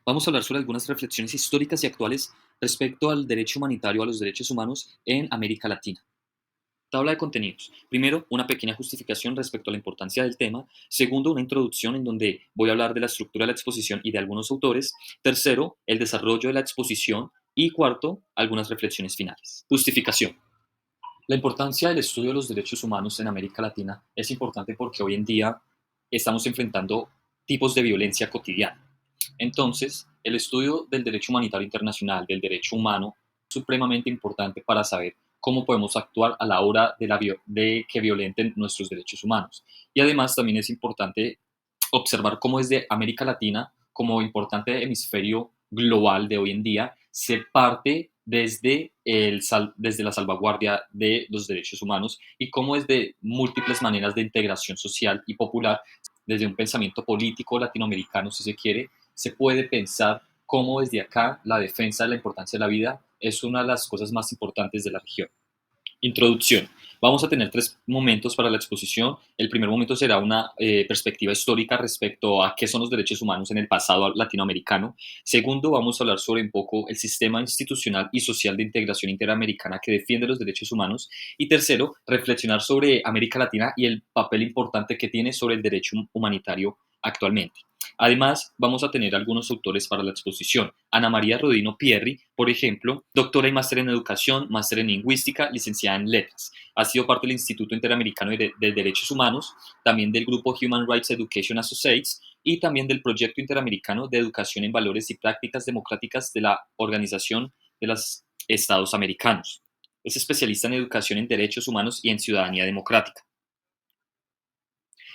Vamos a hablar sobre algunas reflexiones históricas y actuales respecto al derecho humanitario a los derechos humanos en América Latina. Tabla de contenidos. Primero, una pequeña justificación respecto a la importancia del tema. Segundo, una introducción en donde voy a hablar de la estructura de la exposición y de algunos autores. Tercero, el desarrollo de la exposición. Y cuarto, algunas reflexiones finales. Justificación. La importancia del estudio de los derechos humanos en América Latina es importante porque hoy en día estamos enfrentando tipos de violencia cotidiana. Entonces, el estudio del derecho humanitario internacional, del derecho humano, es supremamente importante para saber cómo podemos actuar a la hora de que violenten nuestros derechos humanos. Y además también es importante observar cómo desde América Latina, como importante hemisferio global de hoy en día, se parte desde la salvaguardia de los derechos humanos y cómo desde múltiples maneras de integración social y popular, desde un pensamiento político latinoamericano, si se quiere, se puede pensar cómo desde acá la defensa de la importancia de la vida es una de las cosas más importantes de la región. Introducción. Vamos a tener tres momentos para la exposición. El primer momento será una perspectiva histórica respecto a qué son los derechos humanos en el pasado latinoamericano. Segundo, vamos a hablar sobre un poco el sistema institucional y social de integración interamericana que defiende los derechos humanos. Y tercero, reflexionar sobre América Latina y el papel importante que tiene sobre el derecho humanitario actualmente. Además, vamos a tener algunos autores para la exposición. Ana María Rodino Pierri, por ejemplo, doctora y máster en educación, máster en lingüística, licenciada en letras. Ha sido parte del Instituto Interamericano de Derechos Humanos, también del grupo Human Rights Education Associates y también del Proyecto Interamericano de Educación en Valores y Prácticas Democráticas de la Organización de los Estados Americanos. Es especialista en educación en derechos humanos y en ciudadanía democrática.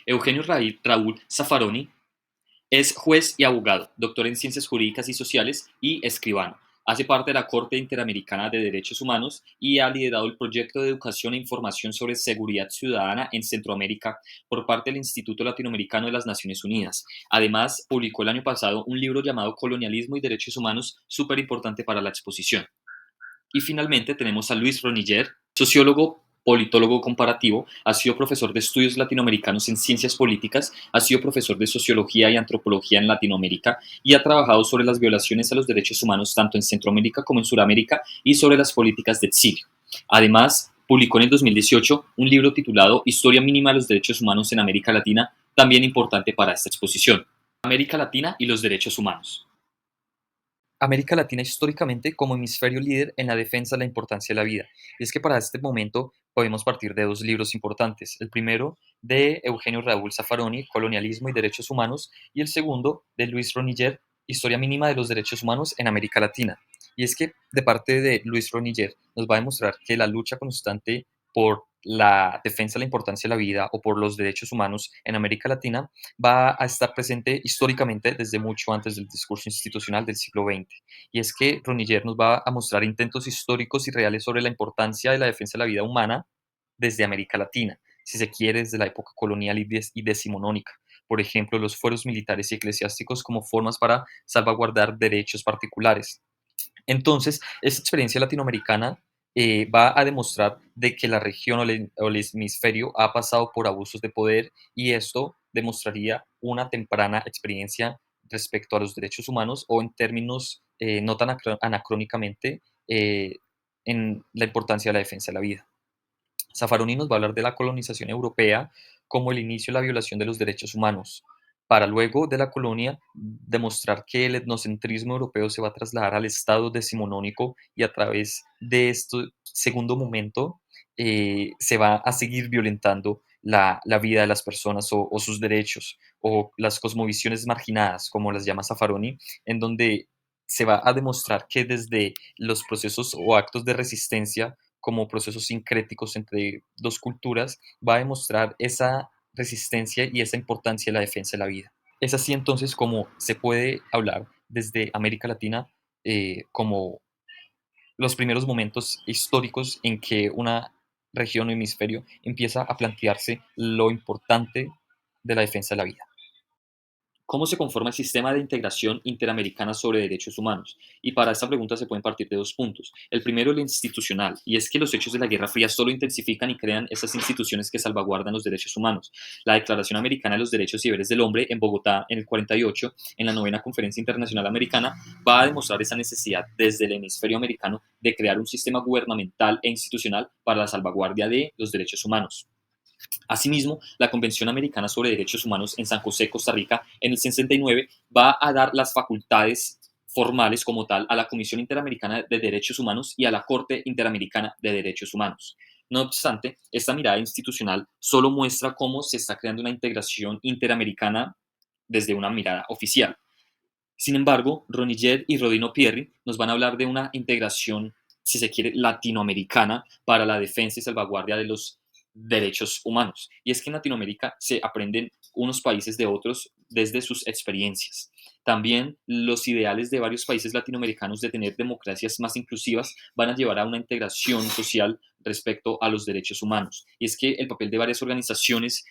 Eugenio Raúl Zaffaroni es juez y abogado, doctor en Ciencias Jurídicas y Sociales y escribano. Hace parte de la Corte Interamericana de Derechos Humanos y ha liderado el proyecto de educación e información sobre seguridad ciudadana en Centroamérica por parte del Instituto Latinoamericano de las Naciones Unidas. Además, publicó el año pasado un libro llamado Colonialismo y Derechos Humanos, súper importante para la exposición. Y finalmente tenemos a Luis Roniller, sociólogo, politólogo comparativo, ha sido profesor de estudios latinoamericanos en ciencias políticas, ha sido profesor de sociología y antropología en Latinoamérica y ha trabajado sobre las violaciones a los derechos humanos tanto en Centroamérica como en Sudamérica y sobre las políticas de exilio. Además, publicó en el 2018 un libro titulado Historia mínima de los derechos humanos en América Latina, también importante para esta exposición. América Latina y los derechos humanos. América Latina históricamente como hemisferio líder en la defensa de la importancia de la vida. Y es que para este momento podemos partir de dos libros importantes. El primero de Eugenio Raúl Zaffaroni, Colonialismo y Derechos Humanos, y el segundo de Luis Roniller, Historia mínima de los derechos humanos en América Latina. Y es que de parte de Luis Roniller nos va a demostrar que la lucha constante por la defensa de la importancia de la vida o por los derechos humanos en América Latina va a estar presente históricamente desde mucho antes del discurso institucional del siglo XX. Y es que Roniller nos va a mostrar intentos históricos y reales sobre la importancia de la defensa de la vida humana desde América Latina, si se quiere, desde la época colonial y decimonónica. Por ejemplo, los fueros militares y eclesiásticos como formas para salvaguardar derechos particulares. Entonces, esta experiencia latinoamericana va a demostrar de que la región o el hemisferio ha pasado por abusos de poder y esto demostraría una temprana experiencia respecto a los derechos humanos o en términos no tan anacrónicamente eh, en la importancia de la defensa de la vida. Zaffaroni nos va a hablar de la colonización europea como el inicio de la violación de los derechos humanos, para luego de la colonia demostrar que el etnocentrismo europeo se va a trasladar al Estado decimonónico y a través de este segundo momento se va a seguir violentando la vida de las personas o sus derechos o las cosmovisiones marginadas, como las llama Zaffaroni, en donde se va a demostrar que desde los procesos o actos de resistencia como procesos sincréticos entre dos culturas, va a demostrar esa resistencia y esa importancia de la defensa de la vida. Es así entonces como se puede hablar desde América Latina como los primeros momentos históricos en que una región o hemisferio empieza a plantearse lo importante de la defensa de la vida. ¿Cómo se conforma el sistema de integración interamericana sobre derechos humanos? Y para esta pregunta se pueden partir de dos puntos. El primero, el institucional, y es que los hechos de la Guerra Fría solo intensifican y crean esas instituciones que salvaguardan los derechos humanos. La Declaración Americana de los Derechos y Deberes del Hombre en Bogotá en el 48, en la novena Conferencia Internacional Americana, va a demostrar esa necesidad desde el hemisferio americano de crear un sistema gubernamental e institucional para la salvaguardia de los derechos humanos. Asimismo, la Convención Americana sobre Derechos Humanos en San José, Costa Rica, en el 69, va a dar las facultades formales como tal a la Comisión Interamericana de Derechos Humanos y a la Corte Interamericana de Derechos Humanos. No obstante, esta mirada institucional solo muestra cómo se está creando una integración interamericana desde una mirada oficial. Sin embargo, Roniller y Rodino Pierri nos van a hablar de una integración, si se quiere, latinoamericana para la defensa y salvaguardia de los derechos humanos. Y es que en Latinoamérica se aprenden unos países de otros desde sus experiencias. También los ideales de varios países latinoamericanos de tener democracias más inclusivas van a llevar a una integración social respecto a los derechos humanos. Y es que el papel de varias organizaciones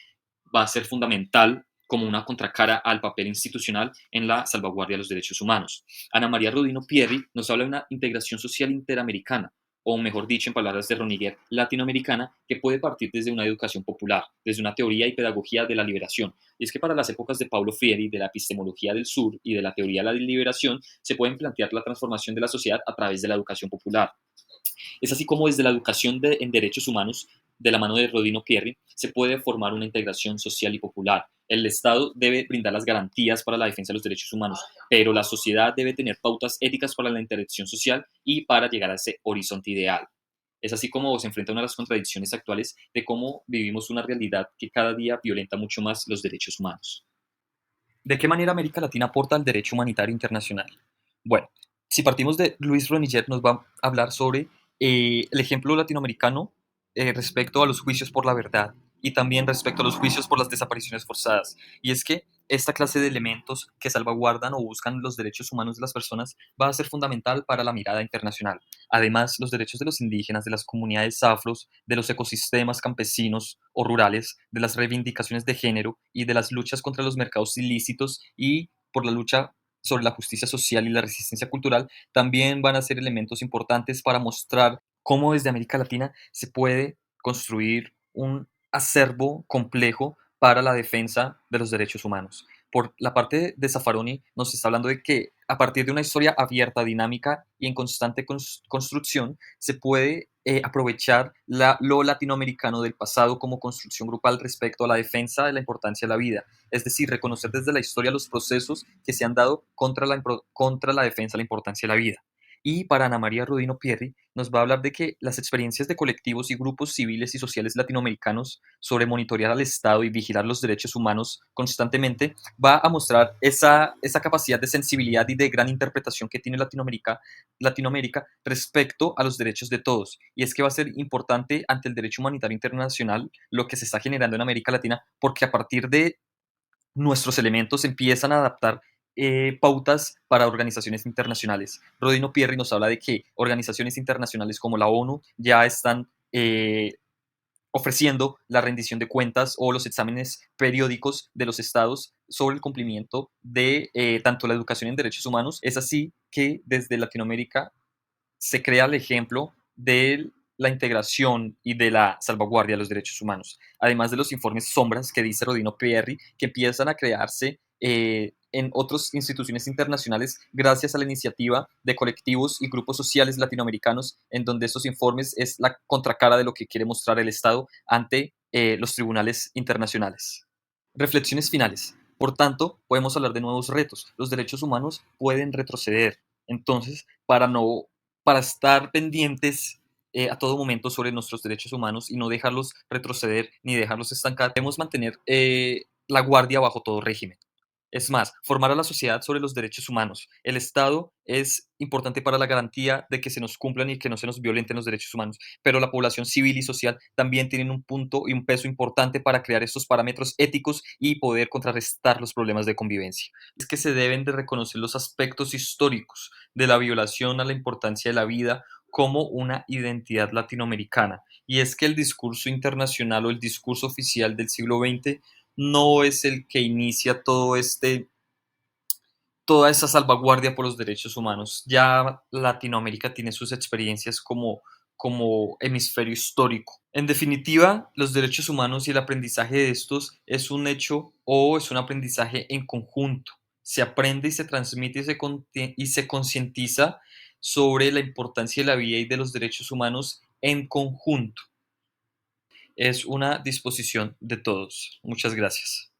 va a ser fundamental como una contracara al papel institucional en la salvaguardia de los derechos humanos. Ana María Rodino Pierri nos habla de una integración social interamericana, o mejor dicho, en palabras de Roniguer, latinoamericana, que puede partir desde una educación popular, desde una teoría y pedagogía de la liberación. Y es que para las épocas de Paulo Freire, de la epistemología del sur y de la teoría de la liberación, se pueden plantear la transformación de la sociedad a través de la educación popular. Es así como desde la educación en derechos humanos, de la mano de Rodino Pierri, se puede formar una integración social y popular. El Estado debe brindar las garantías para la defensa de los derechos humanos, pero la sociedad debe tener pautas éticas para la interacción social y para llegar a ese horizonte ideal. Es así como se enfrenta una de las contradicciones actuales de cómo vivimos una realidad que cada día violenta mucho más los derechos humanos. ¿De qué manera América Latina aporta al derecho humanitario internacional? Bueno, si partimos de Luis Roniller, nos va a hablar sobre el ejemplo latinoamericano respecto a los juicios por la verdad y también respecto a los juicios por las desapariciones forzadas. Y es que esta clase de elementos que salvaguardan o buscan los derechos humanos de las personas va a ser fundamental para la mirada internacional. Además, los derechos de los indígenas, de las comunidades afros, de los ecosistemas campesinos o rurales, de las reivindicaciones de género y de las luchas contra los mercados ilícitos y por la lucha sobre la justicia social y la resistencia cultural, también van a ser elementos importantes para mostrar cómo desde América Latina se puede construir un acervo complejo para la defensa de los derechos humanos. Por la parte de Zaffaroni nos está hablando de que a partir de una historia abierta, dinámica y en constante construcción, se puede aprovechar lo latinoamericano del pasado como construcción grupal respecto a la defensa de la importancia de la vida. Es decir, reconocer desde la historia los procesos que se han dado contra la defensa de la importancia de la vida. Y para Ana María Rodino Pierri nos va a hablar de que las experiencias de colectivos y grupos civiles y sociales latinoamericanos sobre monitorear al Estado y vigilar los derechos humanos constantemente va a mostrar esa capacidad de sensibilidad y de gran interpretación que tiene Latinoamérica respecto a los derechos de todos. Y es que va a ser importante ante el derecho humanitario internacional lo que se está generando en América Latina, porque a partir de nuestros elementos empiezan a adaptar pautas para organizaciones internacionales. Rodino Pierri nos habla de que organizaciones internacionales como la ONU ya están ofreciendo la rendición de cuentas o los exámenes periódicos de los estados sobre el cumplimiento de tanto la educación en derechos humanos. Es así que desde Latinoamérica se crea el ejemplo de la integración y de la salvaguardia de los derechos humanos, además de los informes sombras que dice Rodino Pierri, que empiezan a crearse en otras instituciones internacionales gracias a la iniciativa de colectivos y grupos sociales latinoamericanos, en donde estos informes es la contracara de lo que quiere mostrar el Estado ante los tribunales internacionales. Reflexiones finales. Por tanto, podemos hablar de nuevos retos. Los derechos humanos pueden retroceder. Entonces, para estar pendientes a todo momento sobre nuestros derechos humanos y no dejarlos retroceder ni dejarlos estancar, debemos mantener la guardia bajo todo régimen. Es más, formar a la sociedad sobre los derechos humanos. El Estado es importante para la garantía de que se nos cumplan y que no se nos violenten los derechos humanos, pero la población civil y social también tienen un punto y un peso importante para crear estos parámetros éticos y poder contrarrestar los problemas de convivencia. Es que se deben de reconocer los aspectos históricos de la violación a la importancia de la vida como una identidad latinoamericana. Y es que el discurso internacional o el discurso oficial del siglo XX no es el que inicia todo este toda esa salvaguardia por los derechos humanos. Ya Latinoamérica tiene sus experiencias como hemisferio histórico. En definitiva, los derechos humanos y el aprendizaje de estos es un hecho o es un aprendizaje en conjunto. Se aprende y se transmite y se concientiza sobre la importancia de la vida y de los derechos humanos en conjunto. Es una disposición de todos. Muchas gracias.